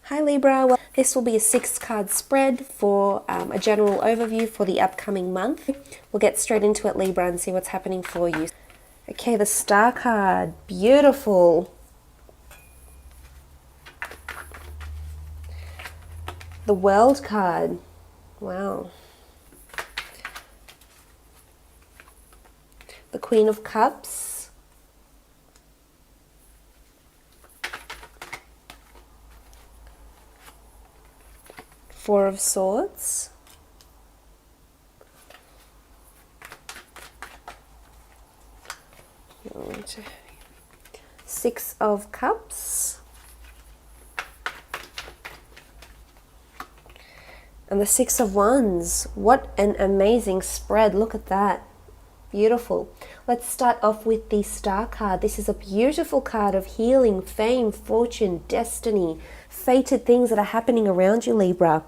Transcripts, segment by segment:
Hi Libra, well, this will be a 6-card spread for a general overview for the upcoming month. We'll get straight into it, Libra, and see what's happening for you. Okay, the Star card, beautiful. The World card, wow. The Queen of Cups. Four of Swords. Six of Cups. And the Six of Wands. What an amazing spread. Look at that. Beautiful. Let's start off with the Star card. This is a beautiful card of healing, fame, fortune, destiny, fated things that are happening around you, Libra.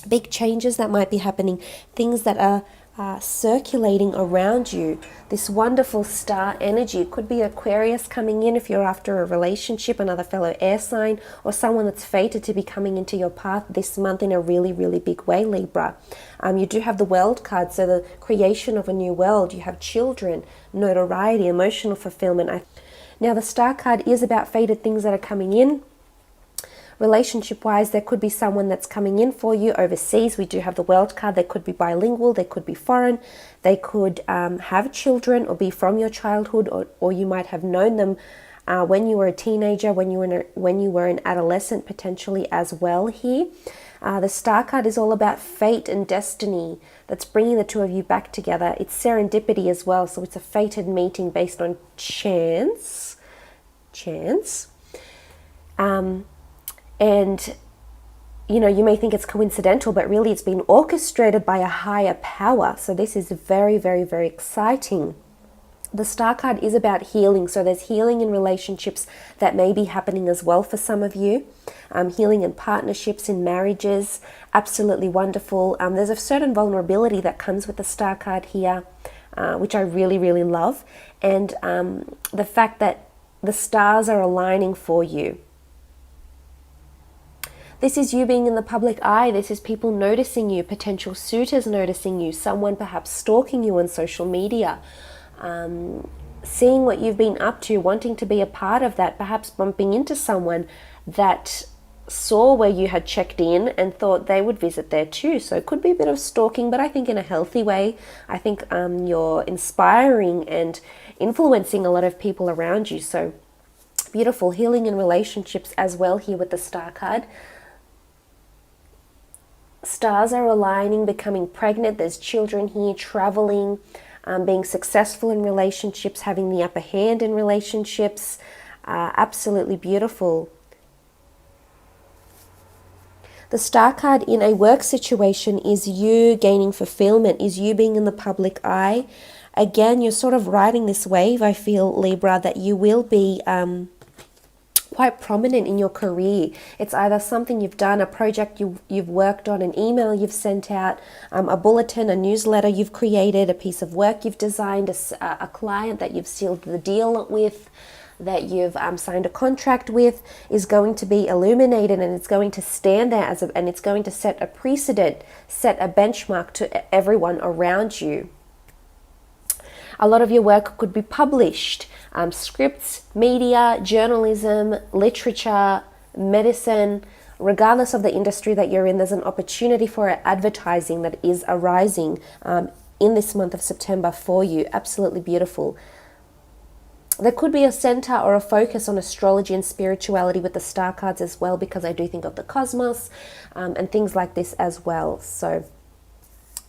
Big changes that might be happening, things that are circulating around you. This wonderful star energy. It could be Aquarius coming in if you're after a relationship, another fellow air sign, or someone that's fated to be coming into your path this month in a really, really big way, Libra. You do have the World card, so the creation of a new world. You have children, notoriety, emotional fulfillment. Now, the Star card is about fated things that are coming in. Relationship-wise, there could be someone that's coming in for you overseas. We do have the World card. They could be bilingual. They could be foreign. They could have children or be from your childhood, or you might have known them when you were a teenager, when you were an adolescent potentially as well here. The Star card is all about fate and destiny that's bringing the two of you back together. It's serendipity as well, so it's a fated meeting based on chance. And, you know, you may think it's coincidental, but really it's been orchestrated by a higher power. So this is very, very, very exciting. The Star card is about healing. So there's healing in relationships that may be happening as well for some of you. Healing in partnerships, in marriages, absolutely wonderful. There's a certain vulnerability that comes with the Star card here, which I really, really love. And the fact that the stars are aligning for you. This is you being in the public eye. This is people noticing you, potential suitors noticing you, someone perhaps stalking you on social media, seeing what you've been up to, wanting to be a part of that, perhaps bumping into someone that saw where you had checked in and thought they would visit there too. So it could be a bit of stalking, but I think in a healthy way. I think you're inspiring and influencing a lot of people around you. So beautiful healing in relationships as well here with the Star card. Stars are aligning, becoming pregnant. There's children here, traveling, being successful in relationships, having the upper hand in relationships. Absolutely beautiful. The Star card in a work situation is you gaining fulfillment, is you being in the public eye. Again, you're sort of riding this wave, I feel, Libra, that you will be quite prominent in your career. It's either something you've done, a project you've worked on, an email you've sent out, a bulletin, a newsletter you've created, a piece of work you've designed, a client that you've sealed the deal with, that you've signed a contract with, is going to be illuminated, and it's going to stand there and it's going to set a precedent, set a benchmark to everyone around you. A lot of your work could be published. Scripts, media, journalism, literature, medicine, regardless of the industry that you're in, there's an opportunity for advertising that is arising in this month of September for you. Absolutely beautiful. There could be a center or a focus on astrology and spirituality with the Star cards as well, because I do think of the cosmos and things like this as well. So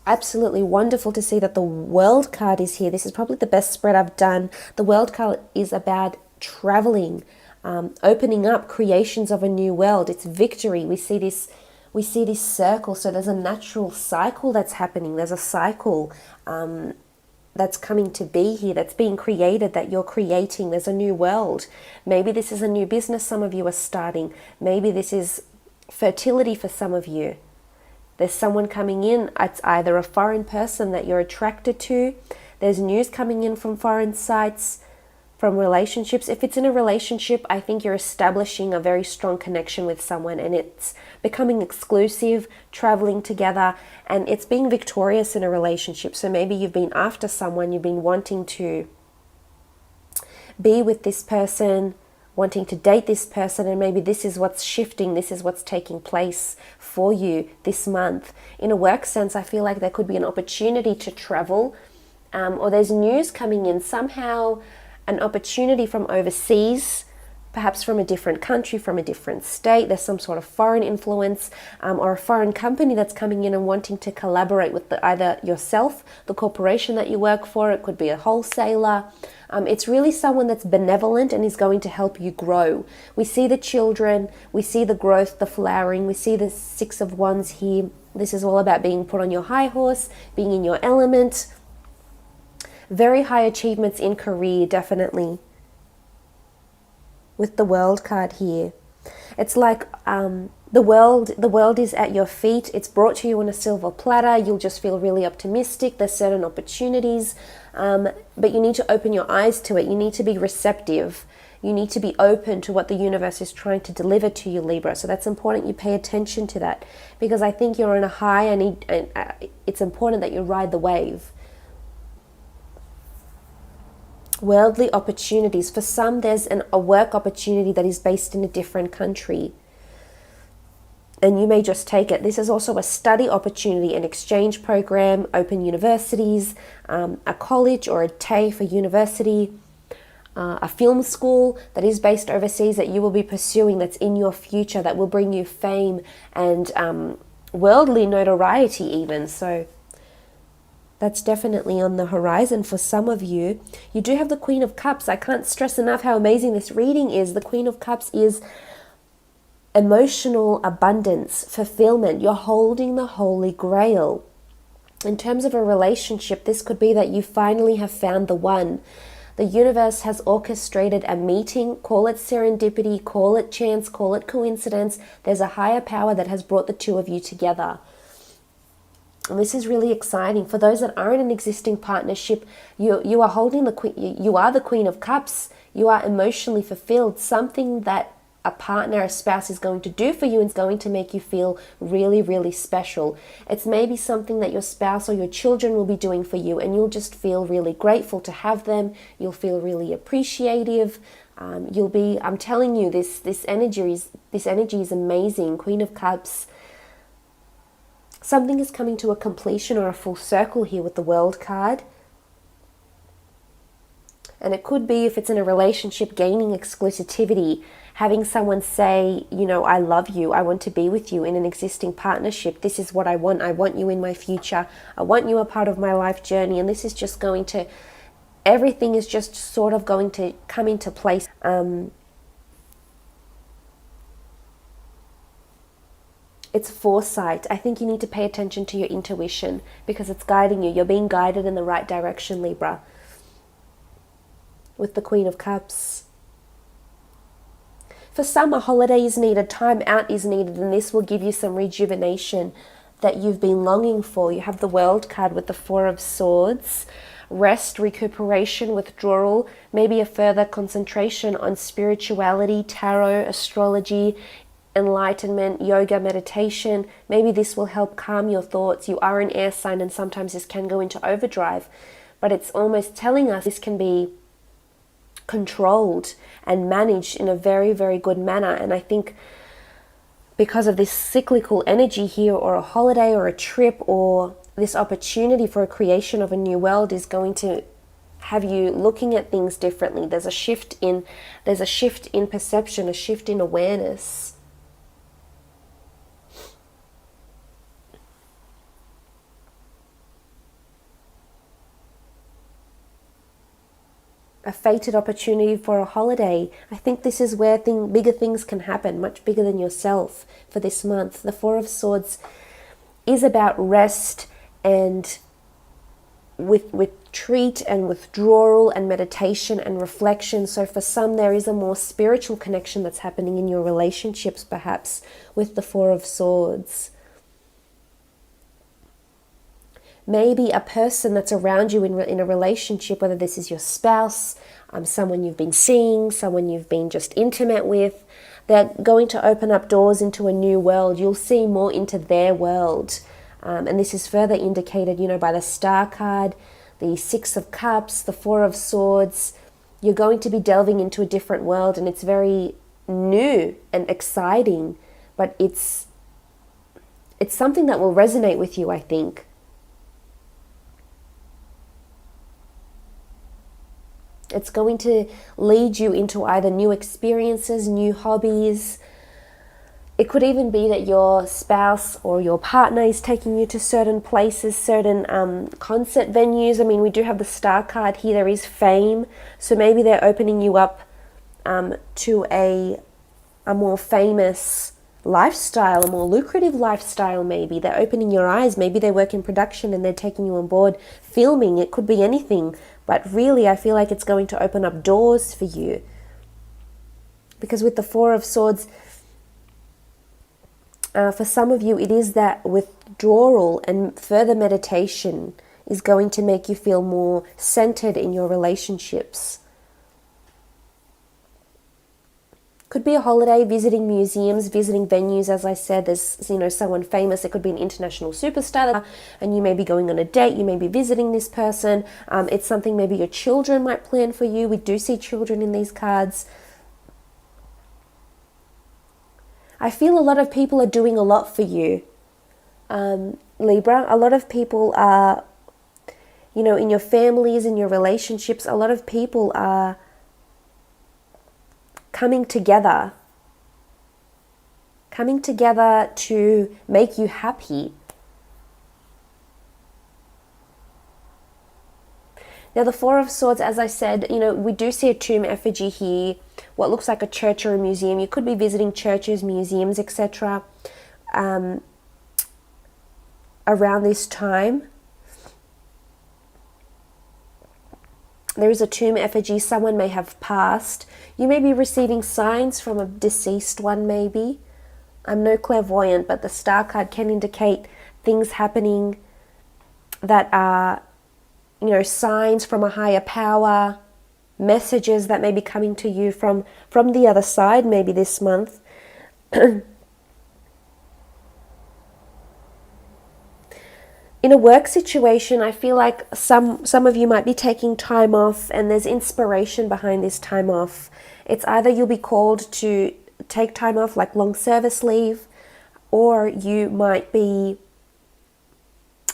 absolutely wonderful to see that the World card is here. This is probably the best spread I've done. The World card is about traveling, opening up, creations of a new world. It's victory. We see this circle. So there's a natural cycle that's happening. There's a cycle that's coming to be here, that's being created, that you're creating. There's a new world. Maybe this is a new business some of you are starting. Maybe this is fertility for some of you. There's someone coming in. It's either a foreign person that you're attracted to. There's news coming in from foreign sites, from relationships. If it's in a relationship, I think you're establishing a very strong connection with someone, and it's becoming exclusive, traveling together, and it's being victorious in a relationship. So maybe you've been after someone, you've been wanting to be with this person, wanting to date this person, and maybe this is what's shifting, this is what's taking place for you this month. In a work sense, I feel like there could be an opportunity to travel, or there's news coming in somehow, an opportunity from overseas, perhaps from a different country, from a different state. There's some sort of foreign influence, or a foreign company that's coming in and wanting to collaborate with either yourself, the corporation that you work for. It could be a wholesaler. It's really someone that's benevolent and is going to help you grow. We see the children, we see the growth, the flowering, we see the Six of Wands here. This is all about being put on your high horse, being in your element. Very high achievements in career, definitely. With the World card here, it's like the world is at your feet. It's brought to you on a silver platter. You'll just feel really optimistic. There's certain opportunities, but you need to open your eyes to it. You need to be receptive. You need to be open to what the universe is trying to deliver to you, Libra. So that's important you pay attention to that, because I think you're on a high, and it's important that you ride the wave. Worldly opportunities. For some, there's a work opportunity that is based in a different country, and you may just take it. This is also a study opportunity, an exchange program, open universities, a college or a TAFE for university, a film school that is based overseas that you will be pursuing, that's in your future, that will bring you fame and worldly notoriety even. So that's definitely on the horizon for some of you. You do have the Queen of Cups. I can't stress enough how amazing this reading is. The Queen of Cups is emotional abundance, fulfillment. You're holding the Holy Grail. In terms of a relationship, this could be that you finally have found the one. The universe has orchestrated a meeting. Call it serendipity, call it chance, call it coincidence. There's a higher power that has brought the two of you together. And this is really exciting. For those that are in an existing partnership, you are holding the queen. You are the Queen of Cups. You are emotionally fulfilled. Something that a partner, a spouse is going to do for you and is going to make you feel really, really special. It's maybe something that your spouse or your children will be doing for you, and you'll just feel really grateful to have them. You'll feel really appreciative. You'll be, I'm telling you, this energy is amazing. Queen of Cups. Something is coming to a completion or a full circle here with the World card. And it could be, if it's in a relationship, gaining exclusivity, having someone say, you know, I love you, I want to be with you in an existing partnership. This is what I want you in my future. I want you a part of my life journey. And this is just going to, everything is just sort of going to come into place. It's foresight. I think you need to pay attention to your intuition, because it's guiding you. You're being guided in the right direction, Libra. With the Queen of Cups. For some, a holiday is needed, time out is needed, and this will give you some rejuvenation that you've been longing for. You have the World card with the Four of Swords. Rest, recuperation, withdrawal, maybe a further concentration on spirituality, tarot, astrology, enlightenment, yoga, meditation. Maybe this will help calm your thoughts. You are an air sign, and sometimes this can go into overdrive, but it's almost telling us this can be controlled and managed in a very, very good manner. And I think because of this cyclical energy here, or a holiday or a trip, or this opportunity for a creation of a new world is going to have you looking at things differently. There's a shift in perception, a shift in awareness. A fated opportunity for a holiday. I think this is where bigger things can happen, much bigger than yourself for this month. The Four of Swords is about rest and with retreat and withdrawal and meditation and reflection. So for some, there is a more spiritual connection that's happening in your relationships, perhaps, with the Four of Swords. maybe a person that's around you in a relationship, whether this is your spouse, someone you've been seeing, someone you've been just intimate with, they're going to open up doors into a new world. You'll see more into their world. And this is further indicated, by the Star card, the Six of Cups, the Four of Swords. You're going to be delving into a different world, and it's very new and exciting, but it's something that will resonate with you, I think. It's going to lead you into either new experiences, new hobbies. It could even be that your spouse or your partner is taking you to certain places, certain concert venues. I mean, we do have the Star card here. There is fame. So maybe they're opening you up to a more famous lifestyle, a more lucrative lifestyle maybe. They're opening your eyes. Maybe they work in production and they're taking you on board filming. It could be anything. But really, I feel like it's going to open up doors for you. Because with the Four of Swords, for some of you, it is that withdrawal and further meditation is going to make you feel more centered in your relationships. Could be a holiday, visiting museums, visiting venues. As I said, there's someone famous. It could be an international superstar, and you may be going on a date. You may be visiting this person. It's something maybe your children might plan for you. We do see children in these cards. I feel a lot of people are doing a lot for you, Libra. A lot of people are, in your families, in your relationships, a lot of people are coming together to make you happy. Now the Four of Swords, as I said, we do see a tomb effigy here, what looks like a church or a museum. You could be visiting churches, museums, etc. Around this time. There is a tomb effigy. Someone may have passed. You may be receiving signs from a deceased one, maybe. I'm no clairvoyant, but the Star card can indicate things happening that are, signs from a higher power, messages that may be coming to you from the other side, maybe this month. In a work situation, I feel like some of you might be taking time off, and there's inspiration behind this time off. It's either you'll be called to take time off, like long service leave, or you might be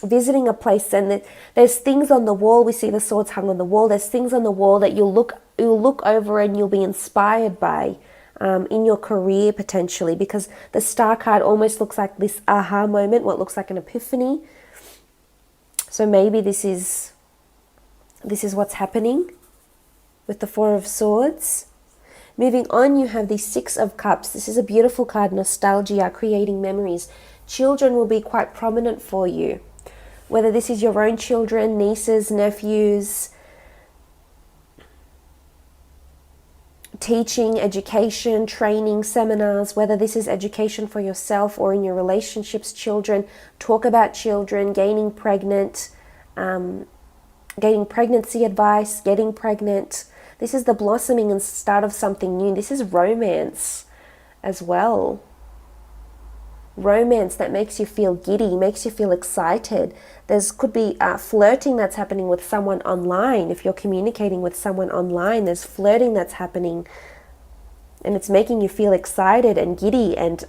visiting a place and there's things on the wall. We see the swords hung on the wall. There's things on the wall that you'll look over and you'll be inspired by in your career potentially, because the Star card almost looks like this aha moment, what looks like an epiphany. So maybe this is what's happening with the Four of Swords. Moving on, you have the Six of Cups. This is a beautiful card, nostalgia, creating memories. Children will be quite prominent for you. Whether this is your own children, nieces, nephews, teaching, education, training, seminars, whether this is education for yourself or in your relationships, children, talk about children, getting pregnant, getting pregnancy advice, getting pregnant. This is the blossoming and start of something new. This is romance as well. Romance that makes you feel giddy, makes you feel excited. Could be flirting that's happening with someone online. If you're communicating with someone online, there's flirting that's happening, and it's making you feel excited and giddy and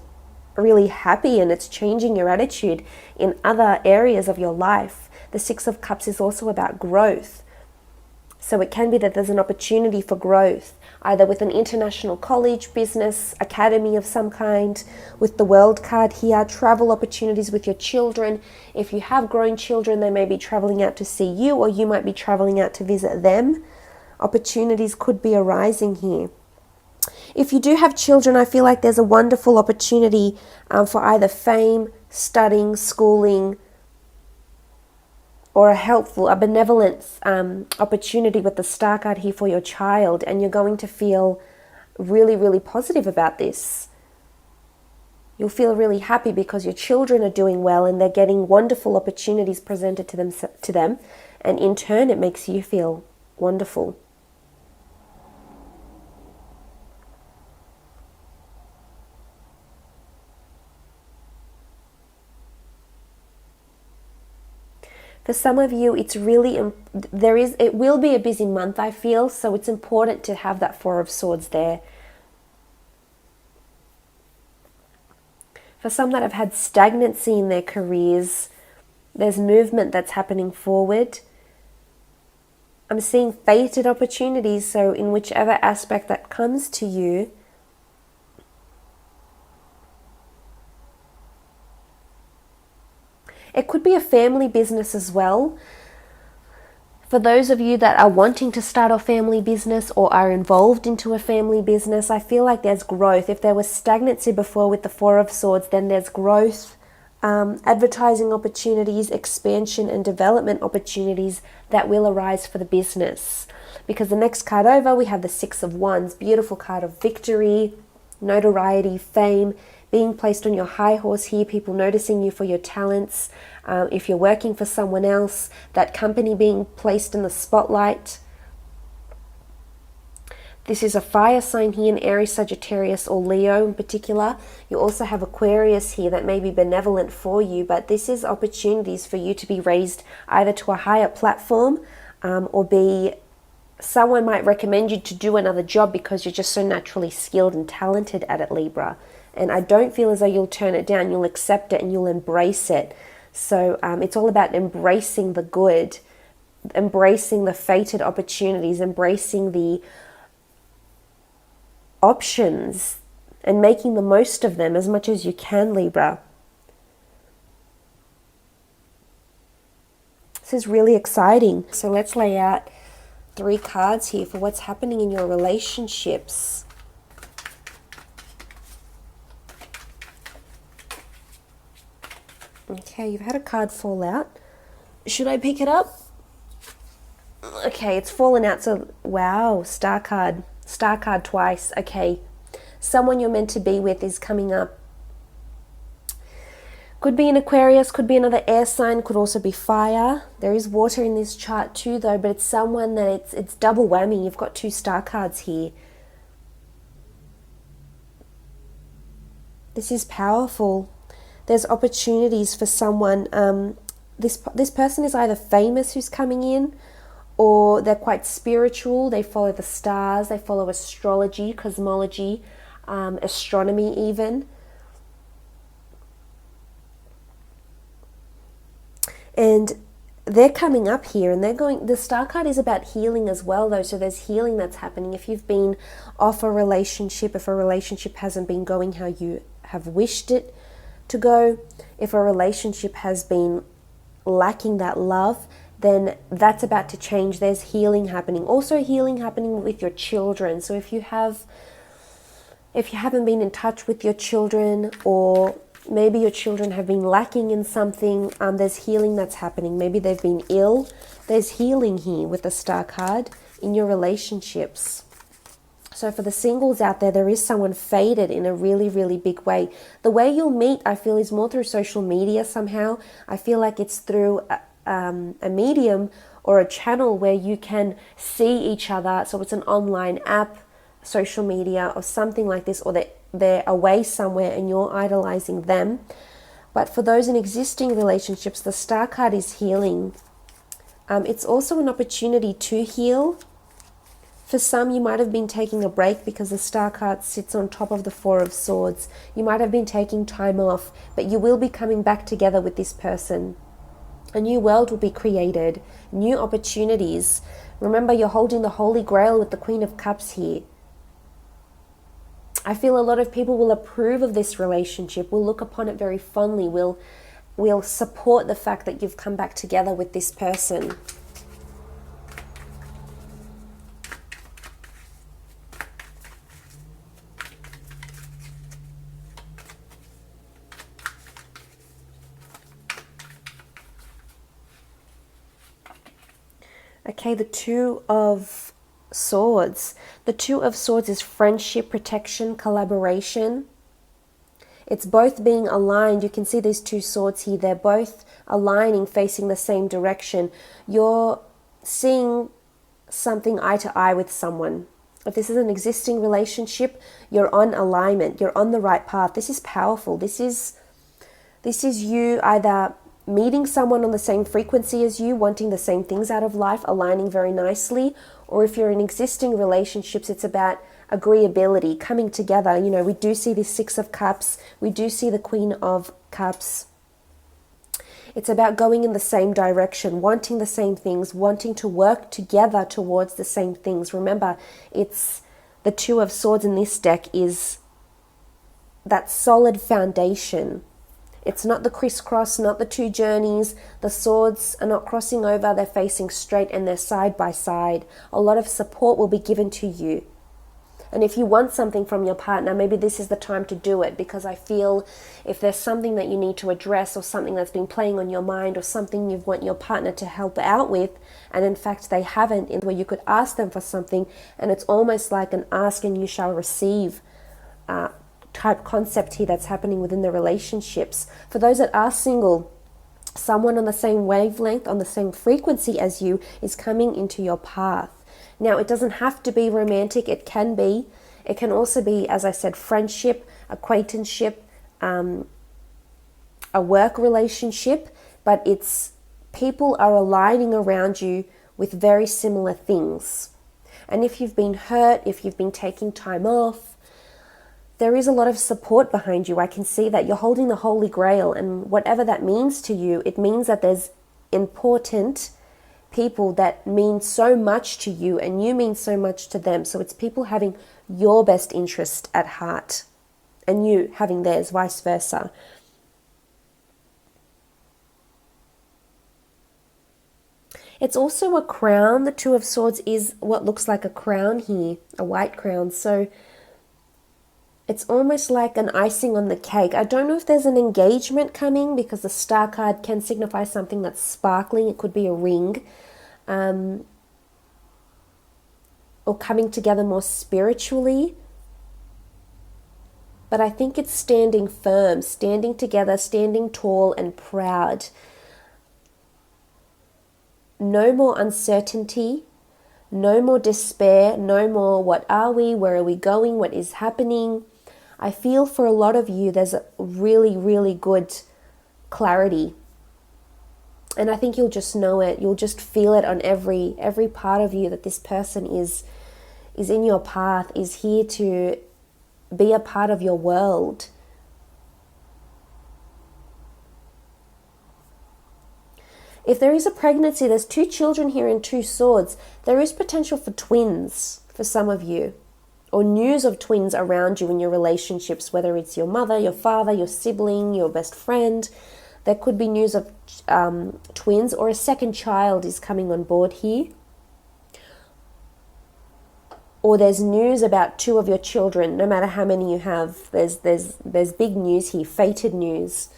really happy, and it's changing your attitude in other areas of your life. The Six of Cups is also about growth. So it can be that there's an opportunity for growth, either with an international college, business, academy of some kind. With the World card here, travel opportunities with your children. If you have grown children, they may be traveling out to see you, or you might be traveling out to visit them. Opportunities could be arising here. If you do have children, I feel like there's a wonderful opportunity for either fame, studying, schooling, or a benevolence opportunity with the Star card here for your child, and you're going to feel really, really positive about this. You'll feel really happy because your children are doing well and they're getting wonderful opportunities presented to them, and in turn it makes you feel wonderful. For some of you, it's really, it will be a busy month, I feel, so it's important to have that Four of Swords there. For some that have had stagnancy in their careers, there's movement that's happening forward. I'm seeing fated opportunities, so in whichever aspect that comes to you, it could be a family business as well. For those of you that are wanting to start a family business or are involved into a family business, I feel like there's growth. If there was stagnancy before with the Four of Swords, then there's growth, advertising opportunities, expansion and development opportunities that will arise for the business. Because the next card over, we have the Six of Wands, beautiful card of victory, notoriety, fame, being placed on your high horse here, people noticing you for your talents. If you're working for someone else, that company being placed in the spotlight. This is a fire sign here in Aries, Sagittarius or Leo in particular. You also have Aquarius here that may be benevolent for you, but this is opportunities for you to be raised either to a higher platform or be someone might recommend you to do another job because you're just so naturally skilled and talented at it, Libra. And I don't feel as though you'll turn it down. You'll accept it and you'll embrace it. So it's all about embracing the good, embracing the fated opportunities, embracing the options and making the most of them as much as you can, Libra. This is really exciting. So let's lay out 3 cards here for what's happening in your relationships. Okay, you've had a card fall out. Should I pick it up? Okay, it's fallen out. So, wow, star card twice. Okay, someone you're meant to be with is coming up. Could be an Aquarius, could be another air sign, could also be fire. There is water in this chart too, though, but it's someone that it's double whammy. You've got 2 star cards here. This is powerful. There's opportunities for someone. This person is either famous who's coming in, or they're quite spiritual. They follow the stars. They follow astrology, cosmology, astronomy even. And they're coming up here and they're going, the star card is about healing as well though. So there's healing that's happening. If you've been off a relationship, if a relationship hasn't been going how you have wished it to go, if a relationship has been lacking that love, then that's about to change. There's healing happening. Also healing happening with your children. So if you haven't been in touch with your children, or maybe your children have been lacking in something, there's healing that's happening. Maybe they've been ill. There's healing here with the star card in your relationships. So for the singles out there, there is someone fated in a really, really big way. The way you'll meet, I feel, is more through social media somehow. I feel like it's through a medium or a channel where you can see each other. So it's an online app, social media or something like this, or they're away somewhere and you're idolizing them. But for those in existing relationships, the star card is healing. It's also an opportunity to heal. For some, you might have been taking a break because the star card sits on top of the Four of Swords. You might have been taking time off, but you will be coming back together with this person. A new world will be created, new opportunities. Remember, you're holding the Holy Grail with the Queen of Cups here. I feel a lot of people will approve of this relationship, will look upon it very fondly, will support the fact that you've come back together with this person. Okay, the Two of Swords. The Two of Swords is friendship, protection, collaboration. It's both being aligned. You can see these two swords here. They're both aligning, facing the same direction. You're seeing something eye to eye with someone. If this is an existing relationship, you're on alignment. You're on the right path. This is powerful. This is you either meeting someone on the same frequency as you, wanting the same things out of life, aligning very nicely. Or if you're in existing relationships, it's about agreeability, coming together. You know, we do see the Six of Cups. We do see the Queen of Cups. It's about going in the same direction, wanting the same things, wanting to work together towards the same things. Remember, it's the Two of Swords in this deck is that solid foundation. It's not the crisscross, not the two journeys. The swords are not crossing over. They're facing straight and they're side by side. A lot of support will be given to you. And if you want something from your partner, maybe this is the time to do it, because I feel if there's something that you need to address or something that's been playing on your mind or something you want your partner to help out with, and in fact they haven't, in where you could ask them for something and it's almost like an ask and you shall receive type concept here that's happening within the relationships. For those that are single, someone on the same wavelength, on the same frequency as you is coming into your path. Now, it doesn't have to be romantic. It can be. It can also be, as I said, friendship, acquaintanceship, a work relationship, but it's people are aligning around you with very similar things. And if you've been hurt, if you've been taking time off, there is a lot of support behind you. I can see that you're holding the Holy Grail, and whatever that means to you, it means that there's important people that mean so much to you and you mean so much to them. So it's people having your best interest at heart and you having theirs, vice versa. It's also a crown. The Two of Swords is what looks like a crown here, a white crown. So it's almost like an icing on the cake. I don't know if there's an engagement coming, because the Star card can signify something that's sparkling. It could be a ring, or coming together more spiritually. But I think it's standing firm, standing together, standing tall and proud. No more uncertainty, no more despair, no more what are we, where are we going, what is happening. I feel for a lot of you there's a really, really good clarity. And I think you'll just know it. You'll just feel it on every part of you that this person is in your path, is here to be a part of your world. If there is a pregnancy, there's two children here and two swords. There is potential for twins for some of you, or news of twins around you in your relationships, whether it's your mother, your father, your sibling, your best friend. There could be news of twins, or a second child is coming on board here. Or there's news about two of your children, no matter how many you have. There's big news here, fated news.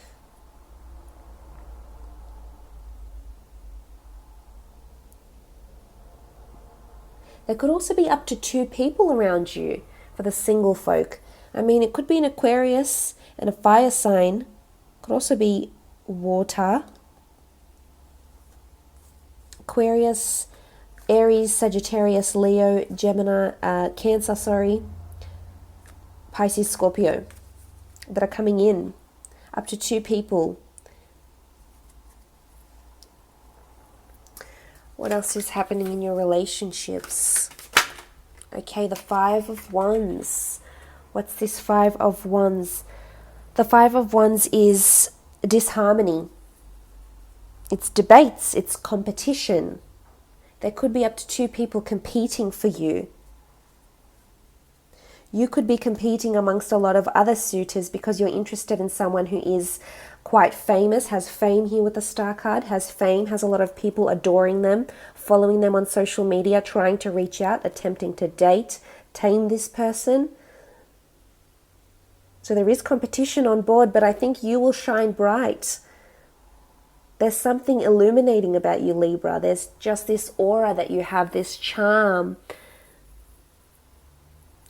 There could also be up to two people around you for the single folk. I mean, it could be an Aquarius and a fire sign. It could also be water. Aquarius, Aries, Sagittarius, Leo, Gemini, Cancer, Pisces, Scorpio, that are coming in. Up to two people. What else is happening in your relationships? Okay, the Five of Wands. What's this Five of Wands? The Five of Wands is disharmony. It's debates, it's competition. There could be up to two people competing for you. You could be competing amongst a lot of other suitors because you're interested in someone who is quite famous, has fame here with the Star card, has fame, has a lot of people adoring them, following them on social media, trying to reach out, attempting to date, tame this person. So there is competition on board, but I think you will shine bright. There's something illuminating about you, Libra. There's just this aura that you have, this charm,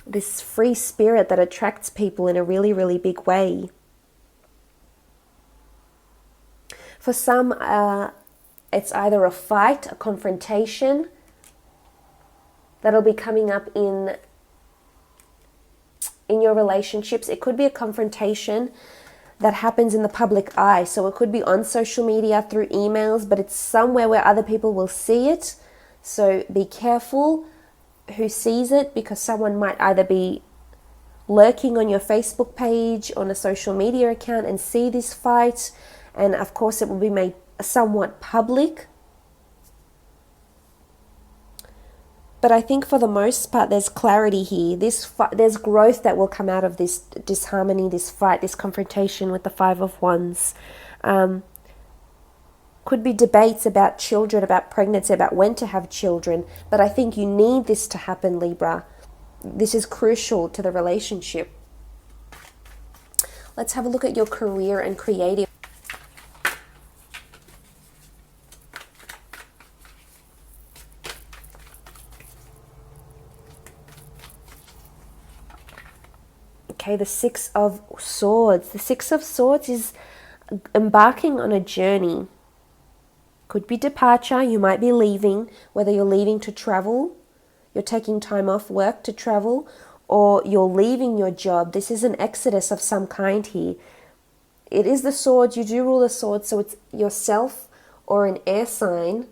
this free spirit that attracts people in a really, really big way. For some, it's either a fight, a confrontation that'll be coming up in your relationships. It could be a confrontation that happens in the public eye. So it could be on social media, through emails, but it's somewhere where other people will see it. So be careful who sees it, because someone might either be lurking on your Facebook page, on a social media account, and see this fight. And of course it will be made somewhat public. But I think for the most part, there's clarity here. There's growth that will come out of this disharmony, this fight, this confrontation with the Five of Wands. Could be debates about children, about pregnancy, about when to have children. But I think you need this to happen, Libra. This is crucial to the relationship. Let's have a look at your career and creative. Okay, the Six of Swords. The Six of Swords is embarking on a journey. Could be departure. You might be leaving, whether you're leaving to travel, you're taking time off work to travel, or you're leaving your job. This is an exodus of some kind here. It is the Swords. You do rule the Swords, so it's yourself or an air sign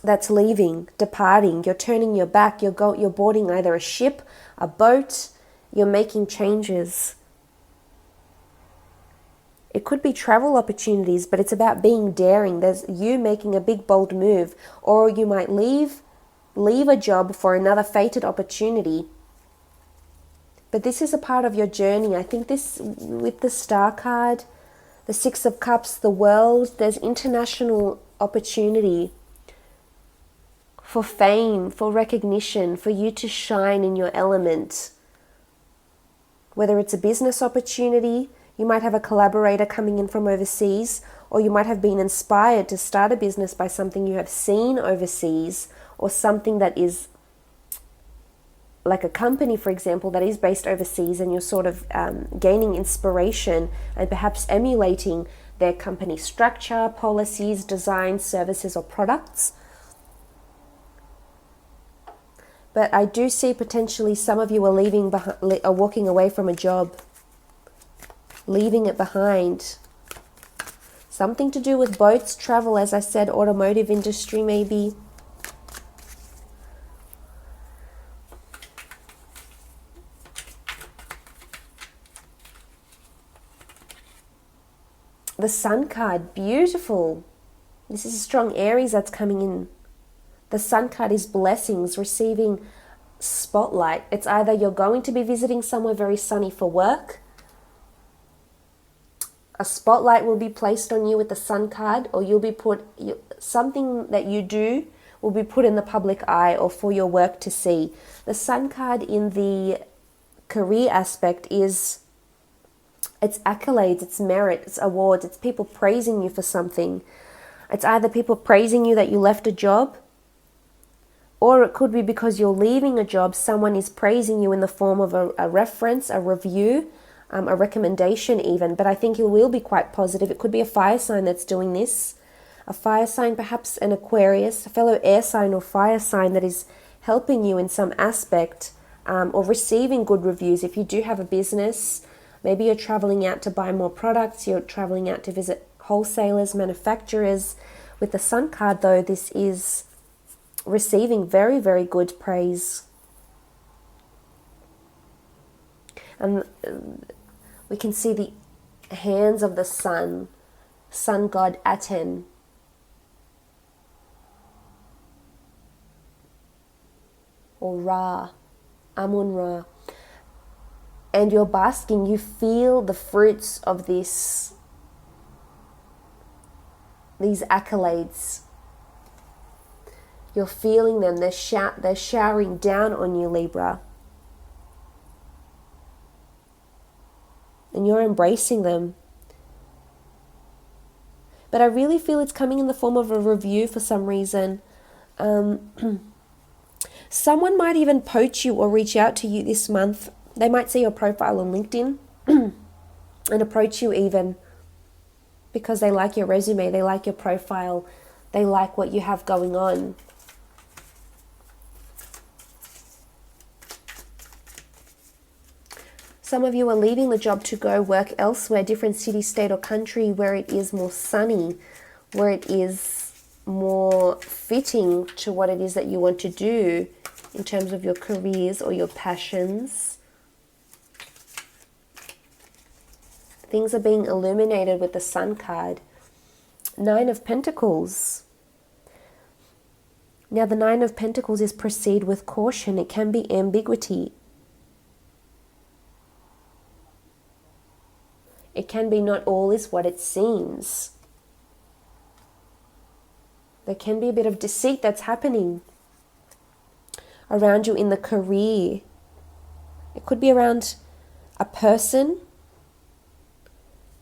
that's leaving, departing. You're turning your back. You're boarding either a ship, a boat. You're making changes. It could be travel opportunities, but it's about being daring. There's you making a big, bold move. Or you might leave a job for another fated opportunity. But this is a part of your journey. I think this, with the Star card, the Six of Cups, the World, there's international opportunity for fame, for recognition, for you to shine in your element. Whether it's a business opportunity, you might have a collaborator coming in from overseas, or you might have been inspired to start a business by something you have seen overseas, or something that is like a company, for example, that is based overseas, and you're sort of gaining inspiration and perhaps emulating their company structure, policies, designs, services, or products. But I do see potentially some of you are walking away from a job, leaving it behind. Something to do with boats, travel, as I said, automotive industry maybe. The Sun card, beautiful. This is a strong Aries that's coming in. The Sun card is blessings, receiving spotlight. It's either you're going to be visiting somewhere very sunny for work. A spotlight will be placed on you with the Sun card, or you'll be something that you do will be put in the public eye or for your work to see. The Sun card in the career aspect is it's accolades, it's merit, it's awards, it's people praising you for something. It's either people praising you that you left a job, or it could be because you're leaving a job, someone is praising you in the form of a reference, a review, a recommendation even. But I think it will be quite positive. It could be a fire sign that's doing this. A fire sign, perhaps an Aquarius, a fellow air sign or fire sign that is helping you in some aspect, or receiving good reviews. If you do have a business, maybe you're traveling out to buy more products, you're traveling out to visit wholesalers, manufacturers. With the Sun card though, this is receiving very, very good praise. And we can see the hands of the sun god Aten. Or Ra, Amun-Ra. And you're basking, you feel the fruits of these accolades. You're feeling them, they're showering down on you, Libra. And you're embracing them. But I really feel it's coming in the form of a review for some reason. Someone might even poach you or reach out to you this month. They might see your profile on LinkedIn. and approach you even because they like your resume, they like your profile, they like what you have going on. Some of you are leaving the job to go work elsewhere, different city, state, or country where it is more sunny, where it is more fitting to what it is that you want to do in terms of your careers or your passions. Things are being illuminated with the Sun card. Nine of Pentacles. Now the Nine of Pentacles is proceed with caution. It can be ambiguity. It can be not all is what it seems. There can be a bit of deceit that's happening around you in the career. It could be around a person.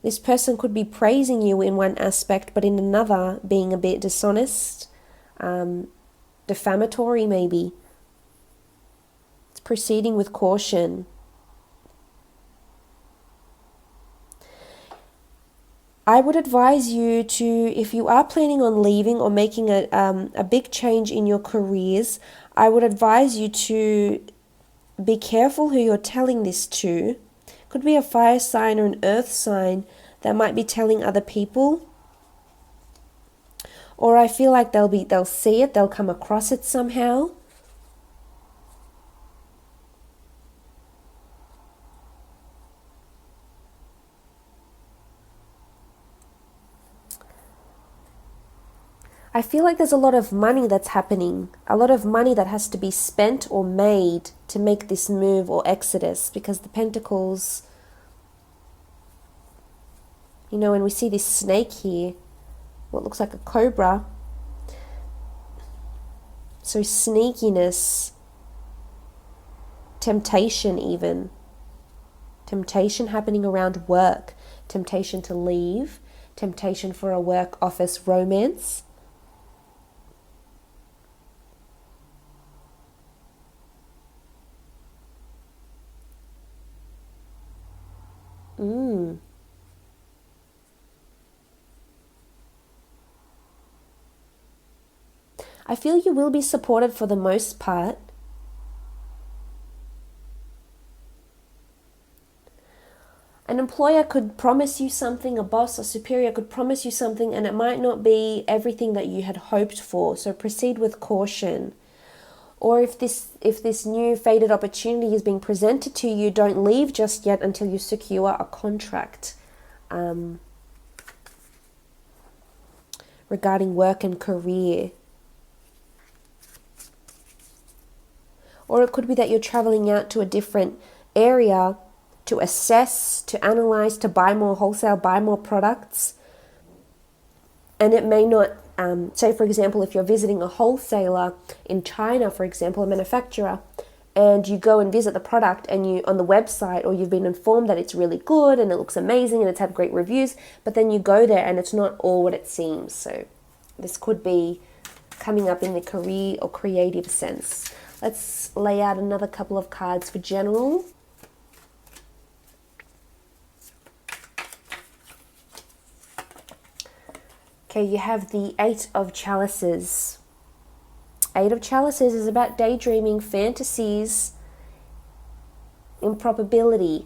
This person could be praising you in one aspect, but in another being a bit dishonest, defamatory maybe. It's proceeding with caution. I would advise you to, if you are planning on leaving or making a big change in your careers, I would advise you to be careful who you're telling this to. Could be a fire sign or an earth sign that might be telling other people. Or I feel like they'll see it, they'll come across it somehow. I feel like there's a lot of money that's happening, a lot of money that has to be spent or made to make this move or exodus, because the Pentacles, you know, when we see this snake here, what looks like a cobra, so sneakiness, temptation even, temptation happening around work, temptation to leave, temptation for a work office romance. I feel you will be supported for the most part. An employer could promise you something, a boss, a superior could promise you something, and it might not be everything that you had hoped for. So proceed with caution. Or if this new fated opportunity is being presented to you, don't leave just yet until you secure a contract regarding work and career. Or it could be that you're traveling out to a different area to assess, to analyze, to buy more wholesale, buy more products. And it may not, say for example, if you're visiting a wholesaler in China, for example, a manufacturer, and you go and visit the product and you on the website, or you've been informed that it's really good and it looks amazing and it's had great reviews, but then you go there and it's not all what it seems. So this could be coming up in the career or creative sense. Let's lay out another couple of cards for general. Okay, you have the Eight of Chalices. Eight of Chalices is about daydreaming, fantasies, improbability.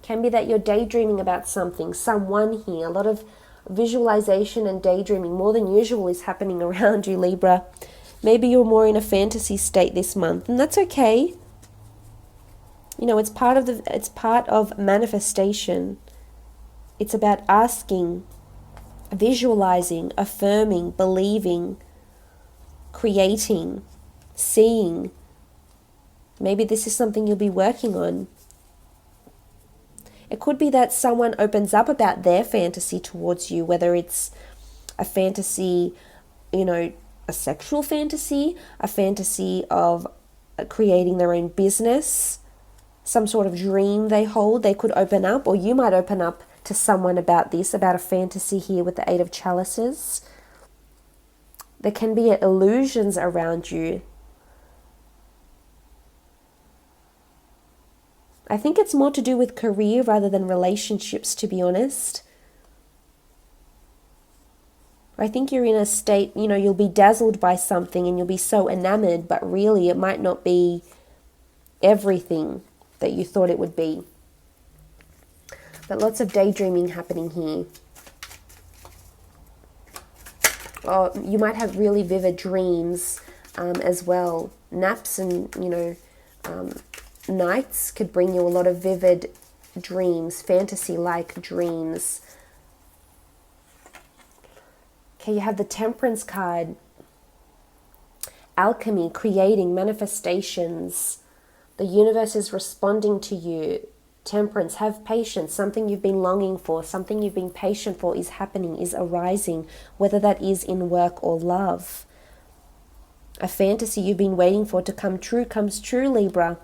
Can be that you're daydreaming about something, someone here. A lot of visualization and daydreaming, more than usual, is happening around you, Libra. Maybe you're more in a fantasy state this month, and that's okay. You know, it's part of manifestation. It's about asking, visualizing, affirming, believing, creating, seeing. Maybe this is something you'll be working on. It could be that someone opens up about their fantasy towards you, whether it's a fantasy, you know, a sexual fantasy, a fantasy of creating their own business, some sort of dream they hold. They could open up, or you might open up to someone about this, about a fantasy here with the Eight of Chalices. There can be illusions around you. I think it's more to do with career rather than relationships, to be honest. I think you're in a state, you know, you'll be dazzled by something and you'll be so enamored, but really it might not be everything that you thought it would be. But lots of daydreaming happening here. Oh, you might have really vivid dreams as well. Naps and, you know, nights could bring you a lot of vivid dreams, fantasy-like dreams. Okay, you have the Temperance card. Alchemy, creating, manifestations. The universe is responding to you. Temperance, have patience. Something you've been longing for, something you've been patient for is happening, is arising, whether that is in work or love. A fantasy you've been waiting for to come true comes true, Libra.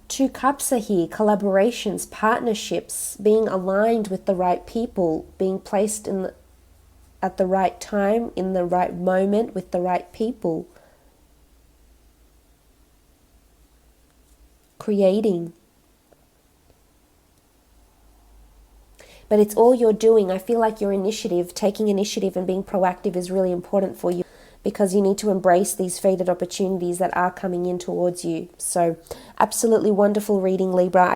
2 cups are here, collaborations, partnerships, being aligned with the right people, being placed at the right time, in the right moment, with the right people. Creating. But it's all you're doing. I feel like your initiative, taking initiative and being proactive is really important for you, because you need to embrace these fated opportunities that are coming in towards you. So absolutely wonderful reading, Libra.